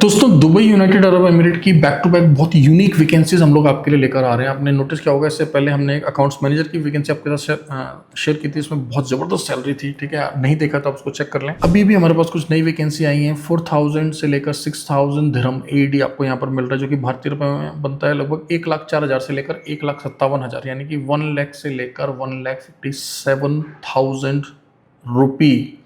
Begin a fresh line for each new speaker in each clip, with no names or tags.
दोस्तों Dubai United Arab emirate की back to back बहुत यूनिक वैकेंसीज हम लोग आपके लिए लेकर आ रहे हैं। आपने नोटिस किया होगा, इससे पहले हमने एक अकाउंट्स मैनेजर की वैकेंसी आपके साथ शेयर की थी। इसमें बहुत ज़बरदस्त सैलरी थी, ठीक है। नहीं देखा तो आप उसको चेक कर लें। अभी भी हमारे पास कुछ नई वैकेंसी आई हैं। 4000 से लेकर 6000 दिरहम AED आपको यहाँ पर मिल रहा है, जो कि भारतीय रुपये में बनता है लगभग 1,04,000 से लेकर 1,57,000, यानी कि 1 लाख से लेकर 1,57,000 रुपी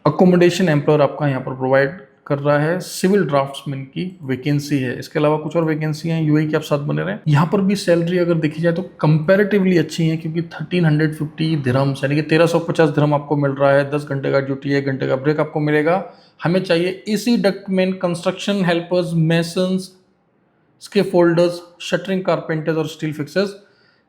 अकोमोडेशन एम्प्लॉयर आपका यहाँ पर प्रोवाइड कर रहा है। सिविल ड्राफ्ट्समैन की वैकेंसी है। इसके अलावा कुछ और वैकेंसी हैं। यूएई के आप साथ बने रहे। यहाँ पर भी सैलरी अगर देखी जाए तो कंपैरेटिवली अच्छी है, क्योंकि 1350 दिरहम्स यानी कि 1350 दिरहम आपको मिल रहा है। 10 घंटे का ड्यूटी है, 1 घंटे का ब्रेक आपको मिलेगा। हमें चाहिए AC ductman, construction helpers, masons, scaffolders, shuttering carpenters और स्टील फिक्सर्स।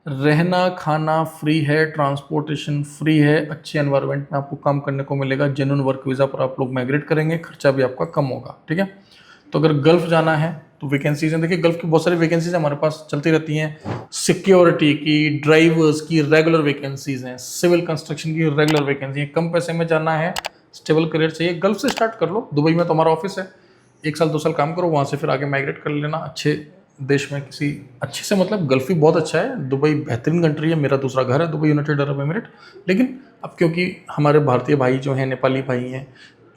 रहना खाना फ्री है, ट्रांसपोर्टेशन फ्री है, अच्छे एनवायरनमेंट में आपको काम करने को मिलेगा। जेन्युइन वर्क वीज़ा पर आप लोग माइग्रेट करेंगे, खर्चा भी आपका कम होगा, ठीक है। तो अगर गल्फ जाना है तो वैकेंसीज हैं। देखिए, गल्फ की बहुत सारी वैकेंसीज हमारे पास चलती रहती हैं। सिक्योरिटी की, ड्राइवर्स की रेगुलर वैकेंसीज हैं। सिविल कंस्ट्रक्शन की रेगुलर वैकेंसी है। कम पैसे में जाना है, स्टेबल करियर चाहिए, गल्फ से स्टार्ट कर लो। दुबई में तो हमारा ऑफिस है। 1 साल 2 साल काम करो, वहाँ से फिर आगे माइग्रेट कर लेना अच्छे देश में। किसी अच्छे से, मतलब गल्फ भी बहुत अच्छा है, दुबई बेहतरीन कंट्री है। मेरा दूसरा घर है दुबई यूनाइटेड अरब एमिरेट। लेकिन अब क्योंकि हमारे भारतीय भाई जो हैं, नेपाली भाई हैं,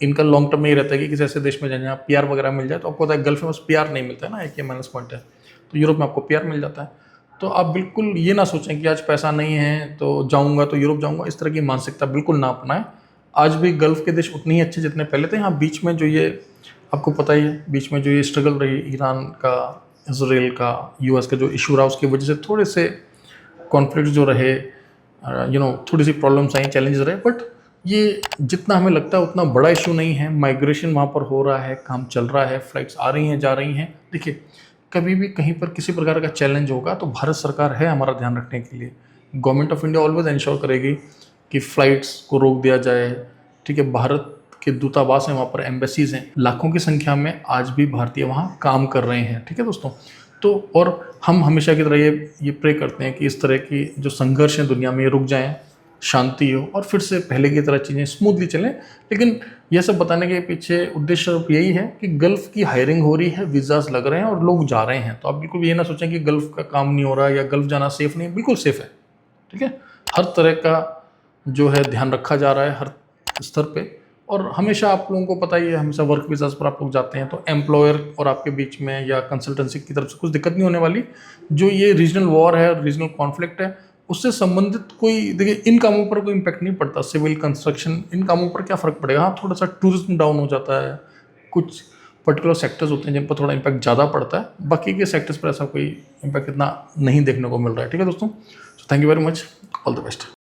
इनका लॉन्ग टर्म में ये रहता है कि किसी ऐसे देश में जाए जहाँ PR वगैरह मिल जाए। तो आपको पता है गल्फ में बस PR नहीं मिलता है ना, एक ये माइनस पॉइंट है। तो यूरोप में आपको PR मिल जाता है। तो आप बिल्कुल ये ना सोचें कि आज पैसा नहीं है तो जाऊँगा तो यूरोप जाऊँगा, इस तरह की मानसिकता बिल्कुल ना अपनाएं। आज भी गल्फ के देश उतने ही अच्छे जितने पहले थे। हाँ, बीच में जो ये आपको पता ही है, बीच में जो ये स्ट्रगल रही ईरान का, इसराइल का, US का जो इशू रहा, उसकी वजह से थोड़े से कॉन्फ्लिक्ट जो रहे, थोड़ी सी प्रॉब्लम्स आई, चैलेंजेस रहे। बट ये जितना हमें लगता है उतना बड़ा इशू नहीं है। माइग्रेशन वहाँ पर हो रहा है, काम चल रहा है, फ्लाइट्स आ रही हैं, जा रही हैं। देखिए, कभी भी कहीं पर किसी प्रकार का चैलेंज होगा तो भारत सरकार है हमारा ध्यान रखने के लिए। Government of India always ensure करेगी कि फ़्लाइट्स को रोक दिया जाए, ठीक है। भारत के दूतावास हैं, वहाँ पर एम्बेसीज हैं, लाखों की संख्या में आज भी भारतीय वहाँ काम कर रहे हैं, ठीक है दोस्तों। तो और हम हमेशा की तरह ये प्रे करते हैं कि इस तरह की जो संघर्ष हैं दुनिया में ये रुक जाएं, शांति हो और फिर से पहले की तरह चीज़ें स्मूथली चलें। लेकिन यह सब बताने के पीछे उद्देश्य यही है कि गल्फ़ की हायरिंग हो रही है, वीज़ास लग रहे हैं और लोग जा रहे हैं। तो आप बिल्कुल ये ना सोचें कि गल्फ़ का काम नहीं हो रहा है या गल्फ़ जाना सेफ़ नहीं है। बिल्कुल सेफ़ है, ठीक है। हर तरह का जो है ध्यान रखा जा रहा है हर स्तर पे। और हमेशा आप लोगों को पता ही है, हमेशा वर्क वीज़ास पर आप लोग जाते हैं तो एम्प्लॉयर और आपके बीच में या कंसल्टेंसी की तरफ से कुछ दिक्कत नहीं होने वाली। जो ये रीजनल वॉर है, रीजनल कॉन्फ्लिक्ट है, उससे संबंधित कोई, देखिए, इन कामों पर कोई इम्पैक्ट नहीं पड़ता। सिविल कंस्ट्रक्शन, इन कामों पर क्या फ़र्क पड़ेगा। हाँ, थोड़ा सा टूरिज्म डाउन हो जाता है, कुछ पर्टिकुलर सेक्टर्स होते हैं जिन पर थोड़ा इम्पैक्ट ज़्यादा पड़ता है। बाकी के सेक्टर्स पर ऐसा कोई इम्पैक्ट इतना नहीं देखने को मिल रहा है, ठीक है दोस्तों। So thank you very much, all the best.